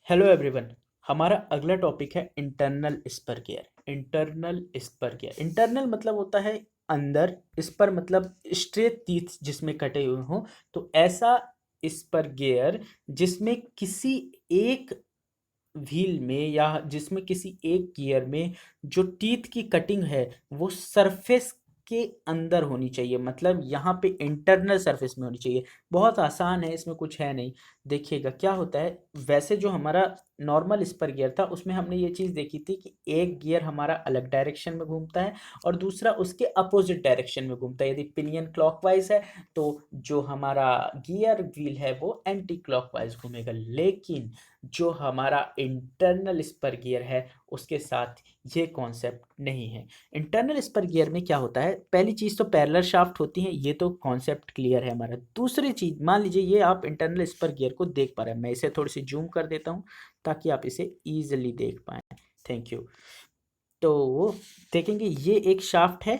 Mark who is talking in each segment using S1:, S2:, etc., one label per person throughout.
S1: Hello everyone. हमारा अगला topic है इंटरनल स्पर गियर। इंटरनल मतलब होता है अंदर, स्पर मतलब स्ट्रेट टीथ जिसमें कटे हुए हों। तो ऐसा स्पर गियर जिसमें किसी एक व्हील में या जिसमें किसी एक गियर में जो टीथ की कटिंग है वो सरफेस के अंदर होनी चाहिए, मतलब यहाँ पे इंटरनल सरफेस में होनी चाहिए। बहुत आसान है, इसमें कुछ है नहीं। देखिएगा क्या होता है। वैसे जो हमारा नॉर्मल स्पर गियर था उसमें हमने ये चीज़ देखी थी कि एक गियर हमारा अलग डायरेक्शन में घूमता है और दूसरा उसके अपोजिट डायरेक्शन में घूमता है। यदि पिनियन क्लॉकवाइज है तो जो हमारा गियर व्हील है वो एंटी क्लॉकवाइज घूमेगा, लेकिन जो हमारा इंटरनल स्पर गियर है उसके साथ ये कॉन्सेप्ट नहीं है। इंटरनल स्पर गियर में क्या होता है, पहली चीज़ तो पैरेलल शाफ्ट होती है, ये तो कॉन्सेप्ट क्लियर है हमारा। दूसरी चीज़, मान लीजिए ये आप इंटरनल स्पर गियर को देख पा रहे हैं, मैं इसे थोड़ी सी जूम कर देता हूँ ताकि आप इसे ईजिली देख पाएँ। Thank you. तो देखेंगे ये एक शाफ्ट है,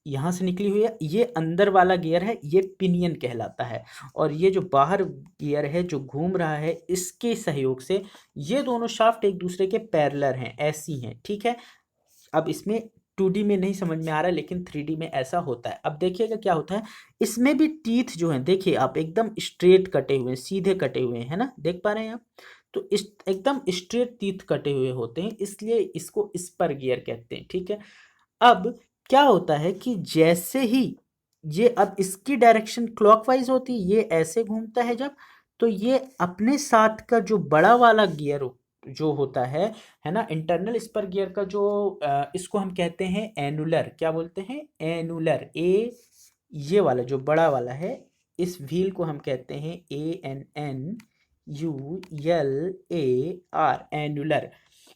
S1: यहाँ से निकली हुई है। ये अंदर वाला गियर है, ये पिनियन कहलाता है। और ये जो बाहर गियर है जो घूम रहा है, इसके सहयोग से ये दोनों शाफ्ट एक दूसरे के पैरेलल हैं, ऐसी हैं, ठीक है। अब इसमें 2D में नहीं समझ में आ रहा है, लेकिन 3D में ऐसा होता है। अब देखिएगा क्या होता है, इसमें भी टीथ जो हैं, देखिए आप एकदम स्ट्रेट कटे हुए हैं, सीधे कटे हुए हैं, है ना, देख पा रहे हैं आप। तो इस एकदम स्ट्रेट टीथ कटे हुए होते हैं, इसलिए इसको स्पर गियर कहते हैं, ठीक है। अब क्या होता है कि जैसे ही ये, अब इसकी डायरेक्शन क्लॉकवाइज होती है, ये ऐसे घूमता है जब, तो ये अपने साथ का जो बड़ा वाला गियर जो होता है ना, इंटरनल स्पर गियर का जो इसको हम कहते हैं एनुलर। क्या बोलते हैं? एनुलर। ये वाला जो बड़ा वाला है, इस व्हील को हम कहते हैं ANNULAR, एनुलर।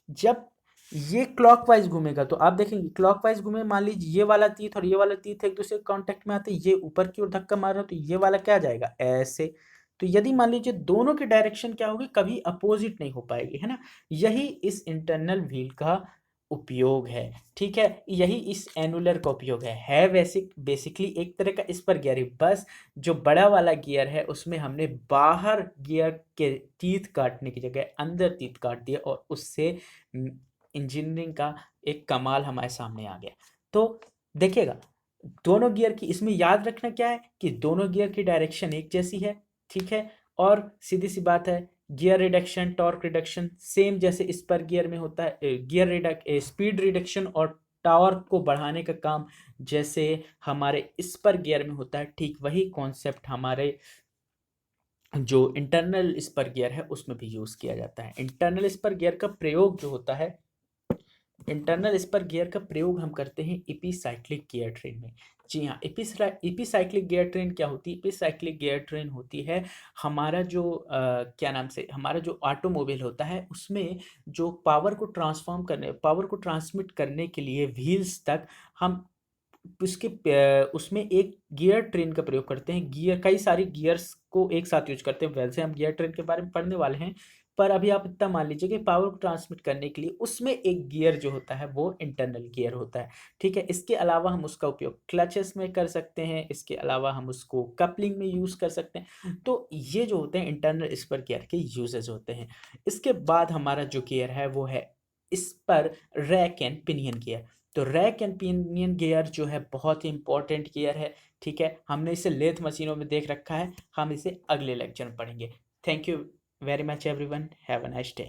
S1: जब ये क्लॉकवाइज घूमेगा तो आप देखेंगे क्लॉकवाइज घूमे, मान लीजिए ये वाला तीथ और ये वाला तीथ एक दूसरे कांटेक्ट में आते हैं, ये ऊपर की ओर धक्का मार रहा है तो ये वाला क्या जाएगा, ऐसे। तो यदि मान लीजिए दोनों की डायरेक्शन क्या होगी, कभी अपोजिट नहीं हो पाएगी, है ना। यही इस इंटरनल व्हील का उपयोग है, ठीक है। यही इस एनुलर का उपयोग है वैसे बेसिकली एक तरह का स्पर गियर है, बस जो बड़ा वाला गियर है उसमें हमने बाहर गियर के टीथ काटने की जगह अंदर टीथ काट दिया और उससे इंजीनियरिंग का एक कमाल हमारे सामने आ गया। तो देखिएगा, दोनों गियर की, इसमें याद रखना क्या है कि दोनों गियर की डायरेक्शन एक जैसी है, ठीक है। और सीधी सी बात है, gear reduction torque reduction same जैसे स्पर गियर में होता है। स्पीड रिडक्शन और टॉर्क को बढ़ाने का काम जैसे हमारे स्पर गियर में होता है, ठीक वही कॉन्सेप्ट हमारे जो इंटरनल स्पर गियर है उसमें भी यूज़ किया जाता है। इंटरनल स्पर गियर का प्रयोग जो होता है, इंटरनल स्पर गियर का प्रयोग हम करते हैं एपीसाइक्लिक गियर ट्रेन में। जी हाँ, एपीसाइक्लिक गियर ट्रेन क्या होती है? एपीसाइक्लिक गियर ट्रेन होती है हमारा जो क्या नाम से, हमारा जो ऑटोमोबाइल होता है उसमें जो पावर को ट्रांसमिट करने के लिए व्हील्स तक हम उसमें एक गियर ट्रेन का प्रयोग करते हैं। गियर, कई सारी गियर्स को एक साथ यूज करते हैं। वैसे हम गियर ट्रेन के बारे में पढ़ने वाले हैं, पर अभी आप इतना मान लीजिए कि पावर को ट्रांसमिट करने के लिए उसमें एक गियर जो होता है वो इंटरनल गियर होता है, ठीक है। इसके अलावा हम उसका उपयोग क्लचेस में कर सकते हैं, इसके अलावा हम उसको कपलिंग में यूज़ कर सकते हैं। तो ये जो होते हैं इंटरनल स्पर गियर के यूजेस होते हैं। इसके बाद हमारा जो गियर है वो है इस पर रैक एंड पिनियन गियर। तो रैक एंड पिनियन गियर जो है बहुत ही इंपॉर्टेंट गियर है, ठीक है। हमने इसे लेथ मशीनों में देख रखा है, हम इसे अगले लेक्चर में पढ़ेंगे। Thank you very much everyone, have a nice day.